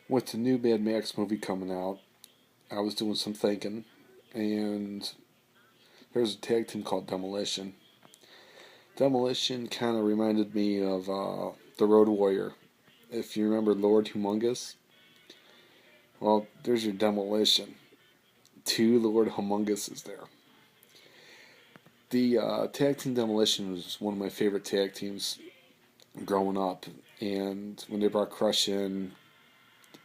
with the new Mad Max movie coming out, I was doing some thinking, and there's a tag team called Demolition. Demolition kind of reminded me of the Road Warrior. If you remember Lord Humongous, well, there's your Demolition. Two Lord Humongous is there. The tag team Demolition was one of my favorite tag teams growing up, and when they brought Crush in,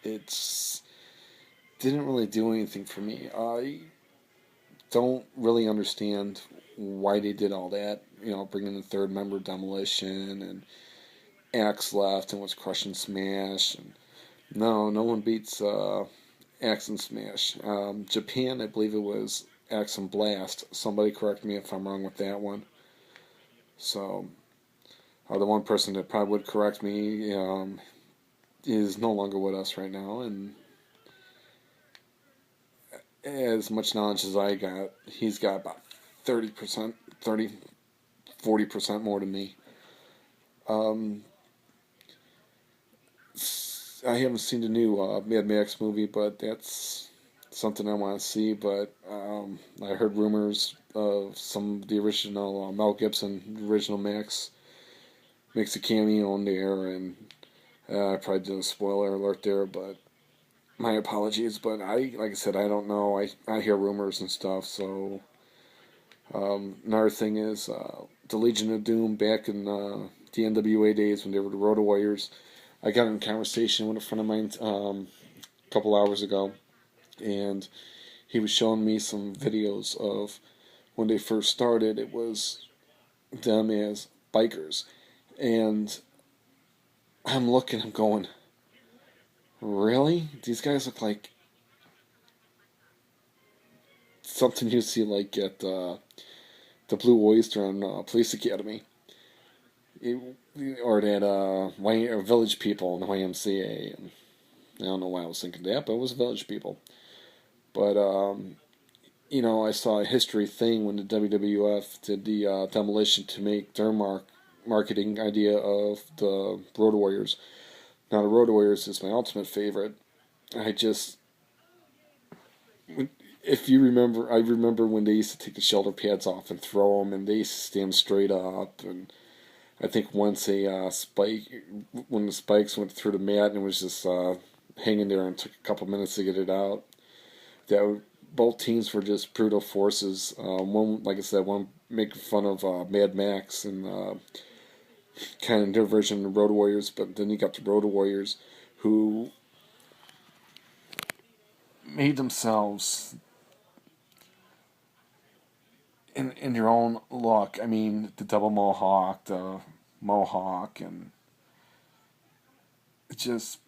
it's didn't really do anything for me. I don't really understand why they did all that. Bringing the third member Demolition and Axe left and was crushing Smash. And no one beats Axe and Smash. Japan, I believe it was Axe and Blast. Somebody correct me if I'm wrong with that one. So, the one person that probably would correct me is no longer with us right now, and as much knowledge as I got, he's got about 30%, 30, 40% more than me. I haven't seen the new Mad Max movie, but that's something I want to see. But I heard rumors of some of the original Mel Gibson, the original Max, makes a cameo in there, and I probably did a spoiler alert there, but my apologies. But like I said, I don't know. I hear rumors and stuff. So another thing is the Legion of Doom back in the NWA days when they were the Road Warriors. I got in a conversation with a friend of mine a couple hours ago, and he was showing me some videos of when they first started. It was them as bikers, and I'm looking, I'm going, really? These guys look like something you see like at the Blue Oyster on Police Academy. It, or that Village People in the YMCA. And I don't know why I was thinking that, but it was Village People. But I saw a history thing when the WWF did the Demolition to make their marketing idea of the Road Warriors. Now the Road Warriors is my ultimate favorite. I just, if you remember, I remember when they used to take the shoulder pads off and throw them, and they used to stand straight up. And I think once when the spikes went through the mat and it was just hanging there and took a couple minutes to get it out. Both teams were just brutal forces. One, like I said, one making fun of Mad Max and kind of their version of the Road Warriors, but then you got the Road Warriors who made themselves in their own look. I mean, the double mohawk, and just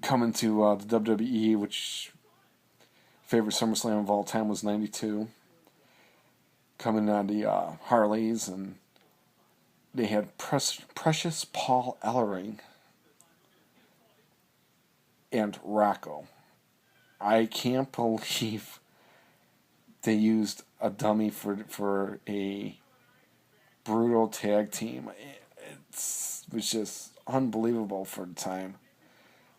coming to the WWE, which favorite SummerSlam of all time was '92. Coming on the Harleys, and they had Precious Paul Ellering and Rocco. I can't believe they used a dummy for a brutal tag team. It was just unbelievable for the time.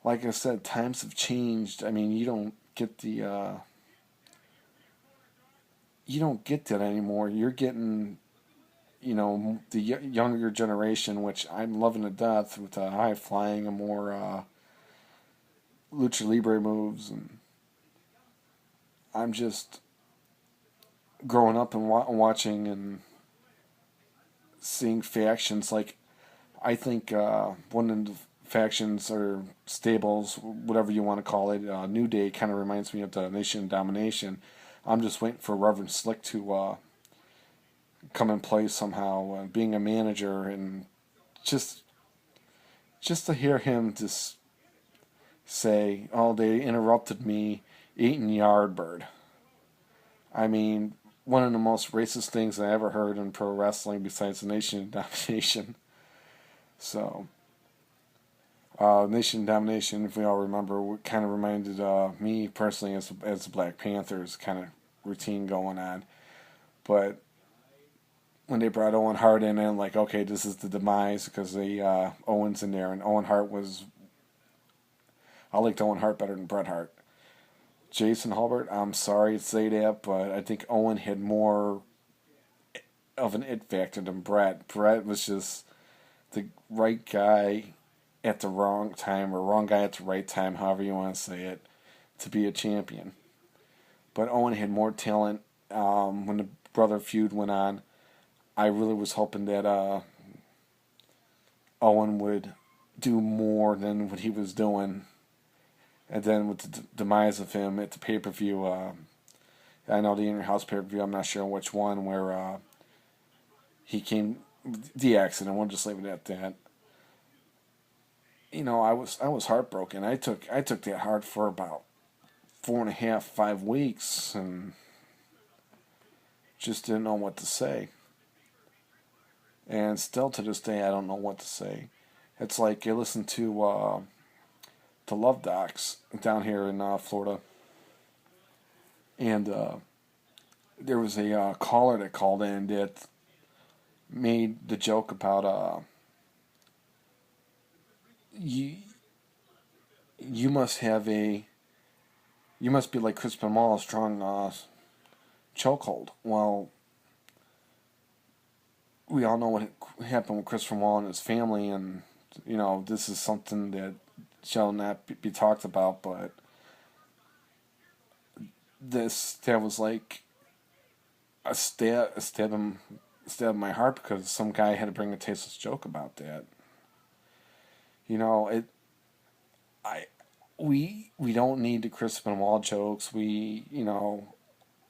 Like I said, times have changed. I mean, you don't get that anymore. You're getting, the younger generation, which I'm loving to death, with high flying and more lucha libre moves, and I'm just growing up and watching and seeing factions. Like, I think one of the factions or stables, whatever you want to call it, New Day kind of reminds me of the Nation of Domination. I'm just waiting for Reverend Slick to come and play somehow, being a manager, and just to hear him just say, "Oh, they interrupted me eating Yardbird." I mean, one of the most racist things I ever heard in pro wrestling besides the Nation of Domination. So, Nation of Domination, if we all remember, kind of reminded me personally as the Black Panthers kind of routine going on. But when they brought Owen Hart in, and like, okay, this is the demise because the Owens in there, and Owen Hart was I liked Owen Hart better than Bret Hart. Jason Halbert, I'm sorry to say that, but I think Owen had more of an it factor than Bret. Bret was just the right guy at the wrong time, or wrong guy at the right time, however you want to say it, to be a champion. But Owen had more talent. When the brother feud went on, I really was hoping that Owen would do more than what he was doing. And then with the demise of him at the pay per view, I know the In Your House pay per view. I'm not sure which one where he came the accident. We'll just leave it at that. I was heartbroken. I took that hard for about 4.5, 5 weeks, and just didn't know what to say. And still to this day, I don't know what to say. It's like you listen to Love Docs down here in Florida, and there was a caller that called in that made the joke about you you must have you must be like Chris Benoit, a strong chokehold. Well, we all know what happened with Chris Benoit and his family, and this is something that shall not be talked about. But that was like a stab in my heart because some guy had to bring a tasteless joke about that. It I we don't need the Chris Benoit jokes.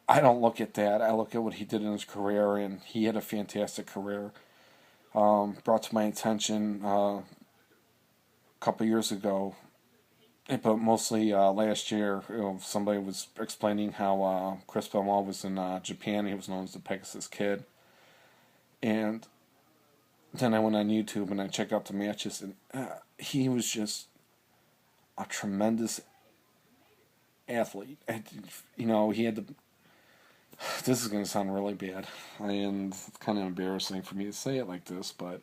I don't look at that. I look at what he did in his career, and he had a fantastic career. Brought to my attention a couple years ago, but mostly last year. Somebody was explaining how Chris Benoit was in Japan. He was known as the Pegasus Kid, and then I went on YouTube and I checked out the matches, and he was just a tremendous athlete. He had the. This is going to sound really bad, and it's kind of embarrassing for me to say it like this, but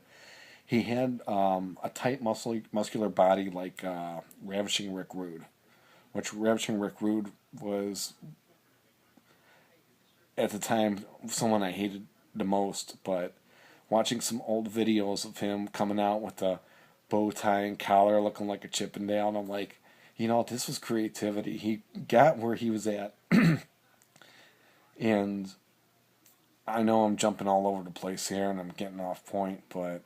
he had a tight, muscular body like Ravishing Rick Rude, which Ravishing Rick Rude was, at the time, someone I hated the most, but watching some old videos of him coming out with the bow tie and collar looking like a Chippendale, and I'm like, this was creativity. He got where he was at. And I know I'm jumping all over the place here and I'm getting off point, but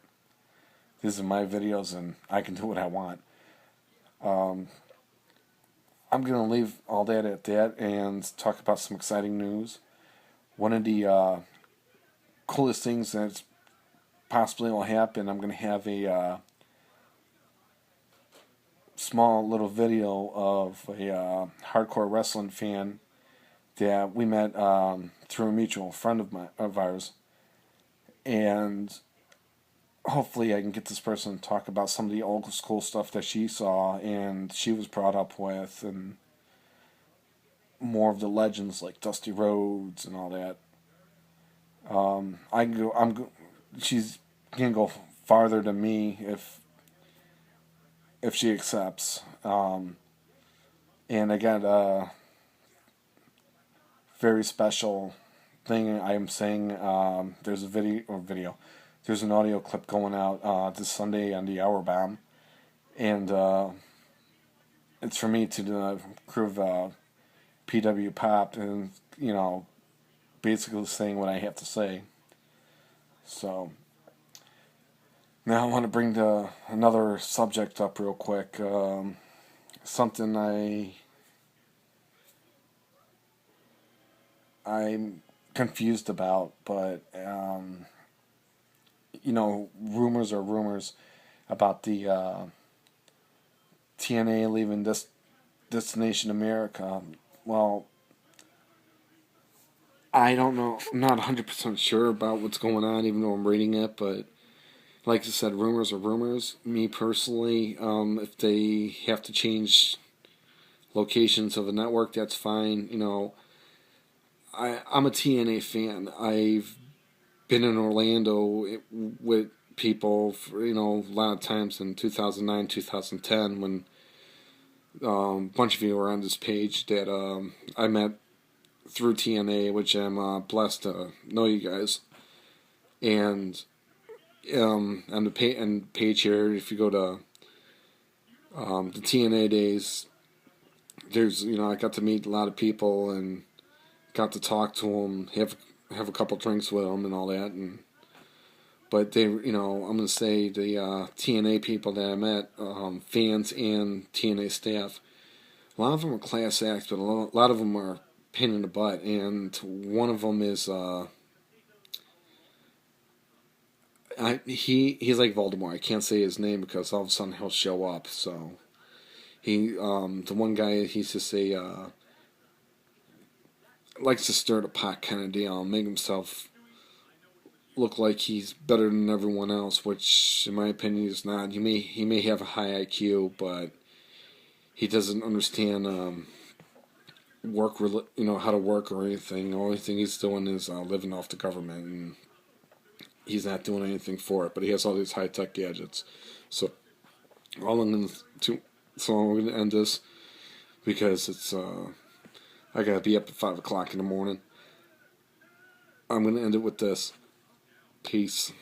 these are my videos and I can do what I want. I'm going to leave all that at that and talk about some exciting news. One of the coolest things that's possibly will happen, I'm going to have a small little video of a hardcore wrestling fan that we met through a mutual friend of ours, and hopefully I can get this person to talk about some of the old school stuff that she saw and she was brought up with, and more of the legends like Dusty Rhodes and all that. I can go. She's gonna go farther than me if she accepts. And I got very special thing I am saying. There's a video. There's an audio clip going out this Sunday on the Hour Bomb, and it's for me to the crew of PW Pop, and basically saying what I have to say. So now I want to bring another subject up real quick. Something I'm confused about, but rumors are rumors about the TNA leaving this Destination America. Well, I don't know. I'm not 100% sure about what's going on, even though I'm reading it. But like I said, rumors are rumors. Me personally, if they have to change locations of a network, that's fine. I'm a TNA fan. I've been in Orlando with people for, a lot of times in 2009, 2010 when bunch of you are on this page that I met through TNA, which I'm blessed to know you guys. And on the page here, if you go to the TNA days, there's I got to meet a lot of people and got to talk to them, have a couple drinks with them and all that. And but they, I'm gonna say the TNA people that I met, fans and TNA staff, a lot of them are class acts, but a lot of them are pain in the butt. And one of them is he's like Voldemort. I can't say his name because all of a sudden he'll show up. So the one guy, he's just likes to stir the pot kind of deal, and make himself look like he's better than everyone else, which in my opinion is not. He may have a high IQ, but he doesn't understand how to work or anything. The only thing he's doing is living off the government, and he's not doing anything for it. But he has all these high tech gadgets. So all I'm gonna to so I'm gonna end this because it's I gotta be up at 5 o'clock in the morning. I'm gonna end it with this. Peace.